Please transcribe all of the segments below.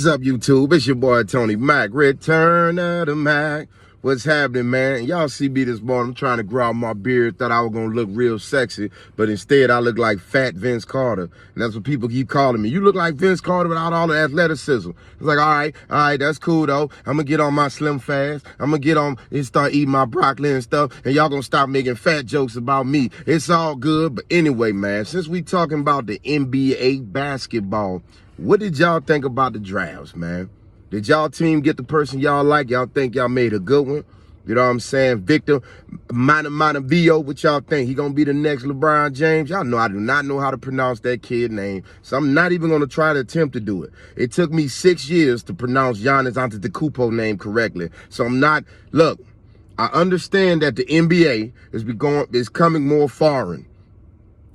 What's up, YouTube? It's your boy Tony Mac. Return of the Mac. What's happening, man? Y'all see me this morning. I'm trying to grow out my beard. Thought I was gonna look real sexy, but instead I look like fat Vince Carter. And that's what people keep calling me. You look like Vince Carter without all the athleticism. It's like, all right, that's cool though. I'm gonna get on my slim fast. I'm gonna get on and start eating my broccoli and stuff. And y'all gonna stop making fat jokes about me. It's all good. But anyway, man, since we talking about the NBA basketball, what did y'all think about the drafts, man? Did y'all team get the person y'all like? Y'all think y'all made a good one? You know what I'm saying? Victor Wembanyama, what y'all think? He gonna be the next LeBron James? Y'all know I do not know how to pronounce that kid name, so I'm not even gonna try to attempt to do it. It took me 6 years to pronounce Giannis Antetokounmpo name correctly, so I'm not. Look, I understand that the NBA is coming more foreign.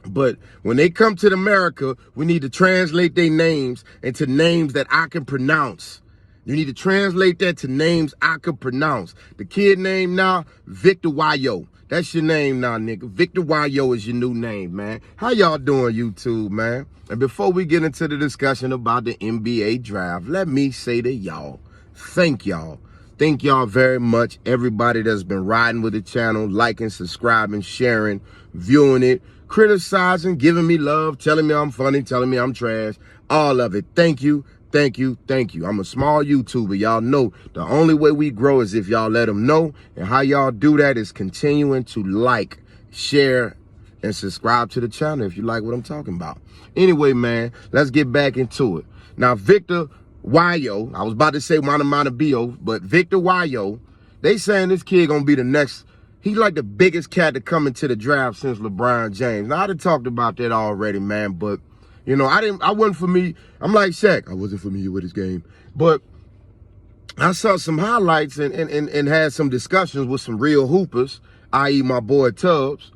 But when they come to America, we need to translate their names into names that I can pronounce. You need to translate that to names I can pronounce. The kid name now, Victor Wembanyama. That's your name now, nigga. Victor Wembanyama is your new name, man. How y'all doing, YouTube, man? And before we get into the discussion about the NBA draft, let me say to y'all, thank y'all. Thank y'all very much. Everybody that's been riding with the channel, liking, subscribing, sharing, viewing it, criticizing, giving me love, telling me I'm funny, telling me I'm trash, all of it. Thank you. Thank you, thank you. I'm a small YouTuber. Y'all know the only way we grow is if y'all let them know. And how y'all do that is continuing to like, share, and subscribe to the channel if you like what I'm talking about. Anyway, man, let's get back into it. Now, Victor Wembanyama, I was about to say Wembanyama, but Victor Wembanyama, they saying this kid gonna be the next. He's like the biggest cat to come into the draft since LeBron James. Now, I done talked about that already, man, but you know, I wasn't for me. I'm like Shaq. I wasn't familiar with his game. But I saw some highlights and had some discussions with some real hoopers, i.e. my boy Tubbs.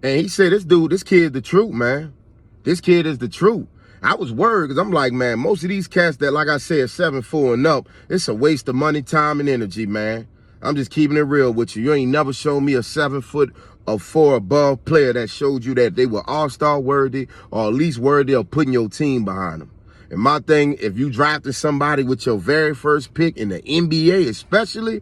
And he said, this kid the truth, man. This kid is the truth. I was worried because I'm like, man, most of these cats that, like I said, 7'4" and up, it's a waste of money, time, and energy, man. I'm just keeping it real with you. You ain't never shown me a 7'4" above player that showed you that they were all-star worthy or at least worthy of putting your team behind them. And my thing, if you drafted somebody with your very first pick in the NBA especially,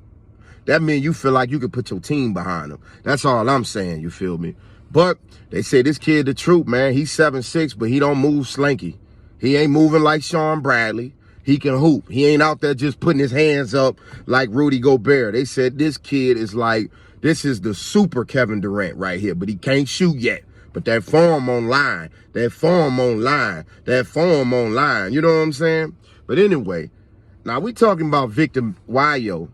that means you feel like you could put your team behind them. That's all I'm saying, you feel me? But they say this kid the truth, man. He's 7'6", but he don't move slinky. He ain't moving like Sean Bradley. He can hoop. He ain't out there just putting his hands up like Rudy Gobert. They said this kid is like, this is the super Kevin Durant right here, but he can't shoot yet. But that form online, you know what I'm saying? But anyway, now we talking about Victor Wembanyama.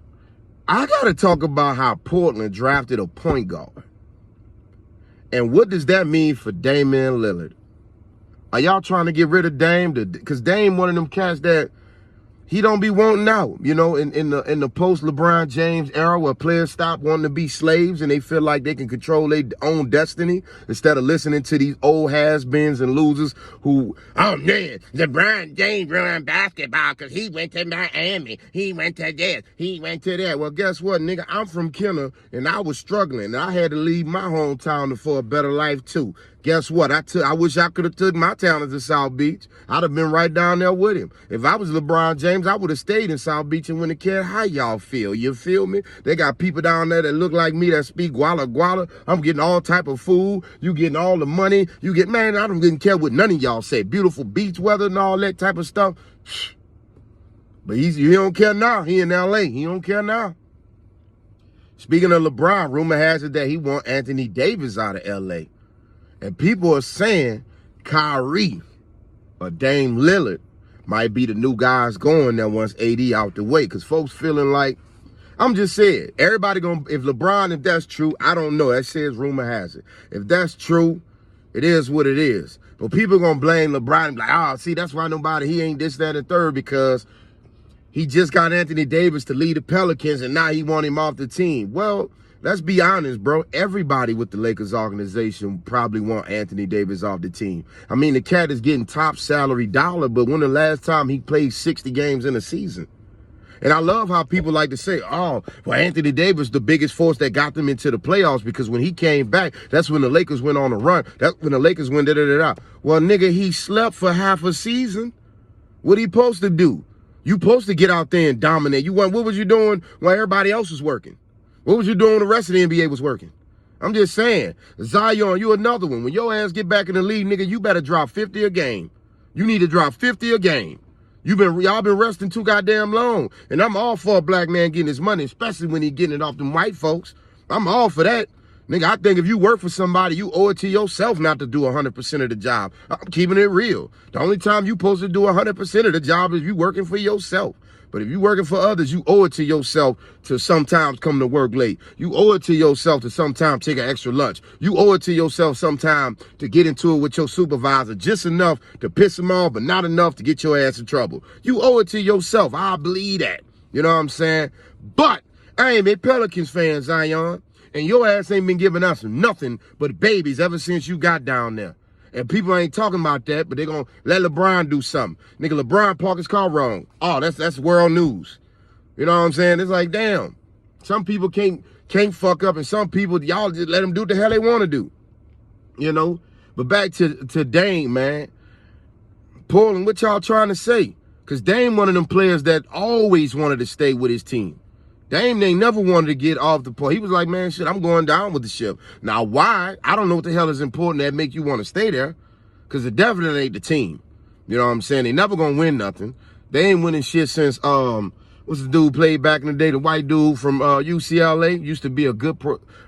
I got to talk about how Portland drafted a point guard. And what does that mean for Damian Lillard? Are y'all trying to get rid of Dame? Because Dame one of them cats that he don't be wanting out, you know, in the post-LeBron James era where players stop wanting to be slaves and they feel like they can control their own destiny instead of listening to these old has-beens and losers who, oh, man, LeBron James ruined basketball because he went to Miami. He went to this. He went to that. Well, guess what, nigga? I'm from Kenner, and I was struggling, and I had to leave my hometown for a better life, too. Guess what? I wish I could have took my talent to South Beach. I'd have been right down there with him. If I was LeBron James, I would have stayed in South Beach and wouldn't care how y'all feel. You feel me? They got people down there that look like me that speak guala. I'm getting all type of food. You getting all the money. You get, man, I don't care what none of y'all say. Beautiful beach weather and all that type of stuff. But he don't care now. He in L.A. He don't care now. Speaking of LeBron, rumor has it that he want Anthony Davis out of L.A. And people are saying Kyrie or Dame Lillard might be the new guys going there once AD out the way. Because folks feeling like, I'm just saying, everybody gonna, if LeBron, if that's true, I don't know. That says rumor has it. If that's true, it is what it is. But people gonna blame LeBron and be like, oh, see, that's why he ain't this, that, and third, because he just got Anthony Davis to lead the Pelicans and now he want him off the team. Well, let's be honest, bro. Everybody with the Lakers organization probably want Anthony Davis off the team. I mean, the cat is getting top salary dollar, but when the last time he played 60 games in a season? And I love how people like to say, oh, well, Anthony Davis, the biggest force that got them into the playoffs, because when he came back, that's when the Lakers went on a run. That's when the Lakers went da-da-da-da. Well, nigga, he slept for half a season. What he supposed to do? You supposed to get out there and dominate. What was you doing while everybody else was working? What was you doing when the rest of the NBA was working? I'm just saying, Zion, you another one. When your ass get back in the league, nigga, you better drop 50 a game. You need to drop 50 a game. Y'all been resting too goddamn long. And I'm all for a black man getting his money, especially when he getting it off them white folks. I'm all for that. Nigga, I think if you work for somebody, you owe it to yourself not to do 100% of the job. I'm keeping it real. The only time you supposed to do 100% of the job is you working for yourself. But if you working for others, you owe it to yourself to sometimes come to work late. You owe it to yourself to sometimes take an extra lunch. You owe it to yourself sometimes to get into it with your supervisor just enough to piss him off, but not enough to get your ass in trouble. You owe it to yourself. I believe that. You know what I'm saying? But I ain't been Pelicans fan, Zion. And your ass ain't been giving us nothing but babies ever since you got down there. And people ain't talking about that, but they gonna let LeBron do something. Nigga, LeBron parked his car wrong. Oh, that's world news. You know what I'm saying? It's like, damn. Some people can't fuck up, and some people, y'all just let them do what the hell they want to do. You know? But back to Dame, man. Portland, what y'all trying to say? Because Dame one of them players that always wanted to stay with his team. Dame ain't never wanted to get off the point. He was like, man, shit, I'm going down with the ship. Now, why? I don't know what the hell is important that make you want to stay there, because it definitely ain't the team. You know what I'm saying? They never going to win nothing. They ain't winning shit since, what's the dude played back in the day, the white dude from UCLA, used to be a good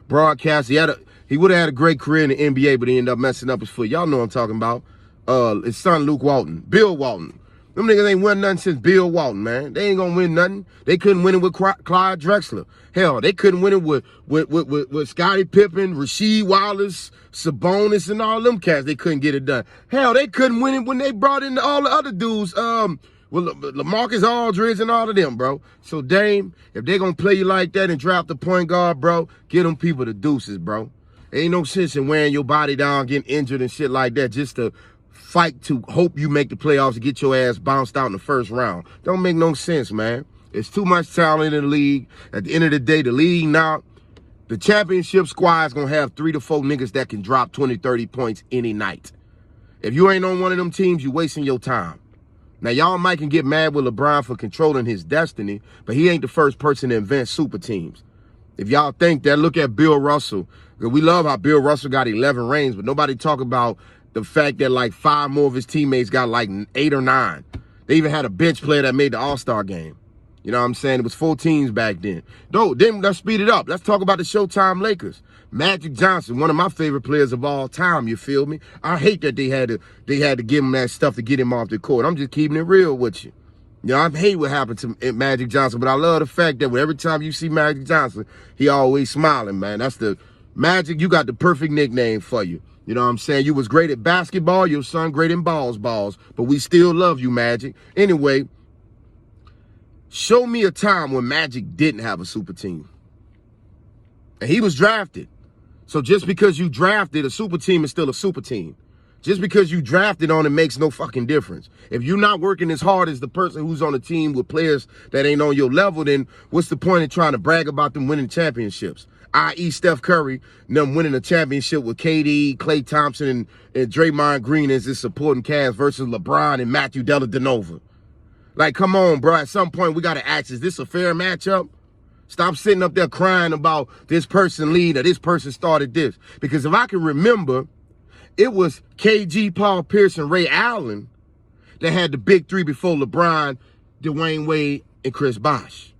broadcaster. He would have had a great career in the NBA, but he ended up messing up his foot. Y'all know what I'm talking about. His son, Luke Walton, Bill Walton. Them niggas ain't won nothing since Bill Walton, man. They ain't gonna win nothing. They couldn't win it with Clyde Drexler. Hell, they couldn't win it with Scottie Pippen, Rasheed Wallace, Sabonis, and all them cats. They couldn't get it done. Hell, they couldn't win it when they brought in all the other dudes, LaMarcus Aldridge and all of them, bro. So, Dame, if they gonna play you like that and draft the point guard, bro, get them people the deuces, bro. Ain't no sense in wearing your body down, getting injured and shit like that just to fight to hope you make the playoffs and get your ass bounced out in the first round. Don't make no sense, man. It's too much talent in the league. At the end of the day, the league now, the championship squad is going to have 3 to 4 niggas that can drop 20, 30 points any night. If you ain't on one of them teams, you wasting your time. Now, y'all might can get mad with LeBron for controlling his destiny, but he ain't the first person to invent super teams. If y'all think that, look at Bill Russell. We love how Bill Russell got 11 rings, but nobody talk about the fact that like 5 more of his teammates got like 8 or 9. They even had a bench player that made the All-Star game. You know what I'm saying? It was 4 teams back then. Then let's speed it up. Let's talk about the Showtime Lakers. Magic Johnson, one of my favorite players of all time, you feel me? I hate that they had to give him that stuff to get him off the court. I'm just keeping it real with you. You know, I hate what happened to Magic Johnson, but I love the fact that every time you see Magic Johnson, he always smiling, man. That's the Magic, you got the perfect nickname for you. You know what I'm saying? You was great at basketball. Your son great in balls. But we still love you, Magic. Anyway, show me a time when Magic didn't have a super team. And he was drafted. So just because you drafted, a super team is still a super team. Just because you drafted on it makes no fucking difference. If you're not working as hard as the person who's on a team with players that ain't on your level, then what's the point of trying to brag about them winning championships? I.e. Steph Curry, them winning a championship with KD, Klay Thompson, and Draymond Green as his supporting cast versus LeBron and Matthew Dellavedova. Like, come on, bro. At some point, we got to ask, is this a fair matchup? Stop sitting up there crying about this person lead or this person started this. Because if I can remember, it was KG, Paul Pierce, and Ray Allen that had the big 3 before LeBron, Dwayne Wade, and Chris Bosh.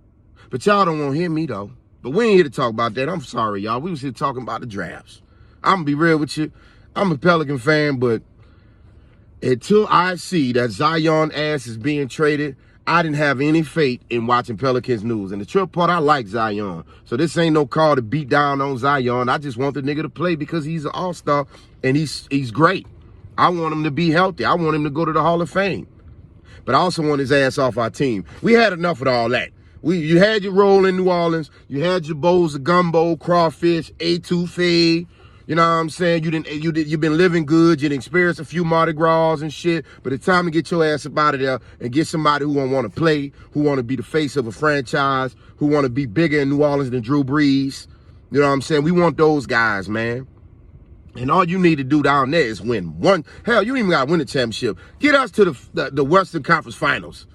But y'all don't want to hear me, though. But we ain't here to talk about that. I'm sorry, y'all. We was here talking about the drafts. I'm going to be real with you. I'm a Pelican fan, but until I see that Zion ass is being traded, I didn't have any faith in watching Pelicans news. And the trip part, I like Zion. So this ain't no call to beat down on Zion. I just want the nigga to play because he's an all-star and he's great. I want him to be healthy. I want him to go to the Hall of Fame. But I also want his ass off our team. We had enough of all that. You had your role in New Orleans. You had your bowls of gumbo, crawfish, etouffee. You know what I'm saying? You've been living good. You done experienced a few Mardi Gras and shit. But it's time to get your ass up out of there and get somebody who want to play, who want to be the face of a franchise, who want to be bigger in New Orleans than Drew Brees. You know what I'm saying? We want those guys, man. And all you need to do down there is win one. Hell, you don't even got to win the championship. Get us to the Western Conference Finals.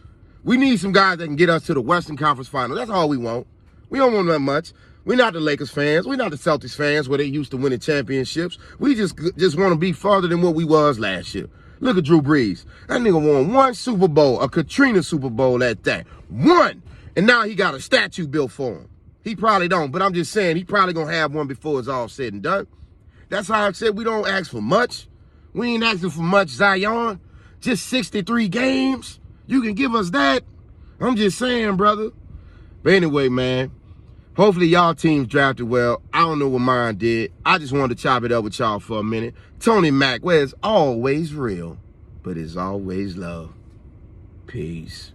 We need some guys that can get us to the Western Conference Final. That's all we want. We don't want that much. We're not the Lakers fans. We're not the Celtics fans where they used to winning championships. We just want to be farther than what we was last year. Look at Drew Brees. That nigga won one Super Bowl, a Katrina Super Bowl at that. One. And now he got a statue built for him. He probably don't, but I'm just saying he probably going to have one before it's all said and done. That's how I said we don't ask for much. We ain't asking for much, Zion. Just 63 games. You can give us that. I'm just saying, brother. But anyway, man, hopefully y'all teams drafted well. I don't know what mine did. I just wanted to chop it up with y'all for a minute. Tony Mack, where it's always real, but it's always love. Peace.